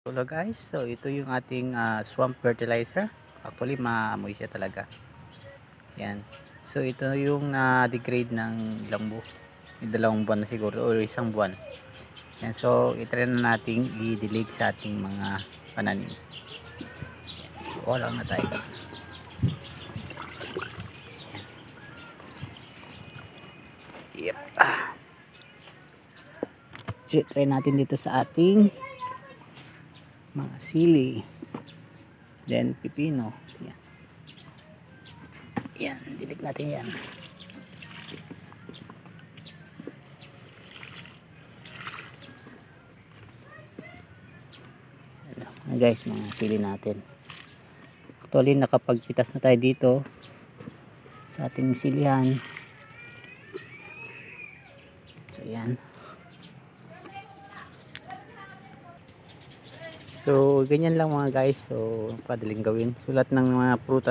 Hello guys, so ito yung ating swamp fertilizer. Actually maamoy siya talaga. Yan. So ito yung na-degrade ng ilang dalawang buwan na siguro o isang buwan. Yan. So itry na nating i-dilig sa ating mga pananim. So wala na tayo. Yep. So try natin dito sa ating mga sili, then pipino. Yan, yan, dilig natin yan. Ayan guys, mga sili natin. Actually nakapagpitas na tayo dito sa ating silihan. So yan. So ganyan lang mga guys. So padaling gawin. Sulat ng mga prutas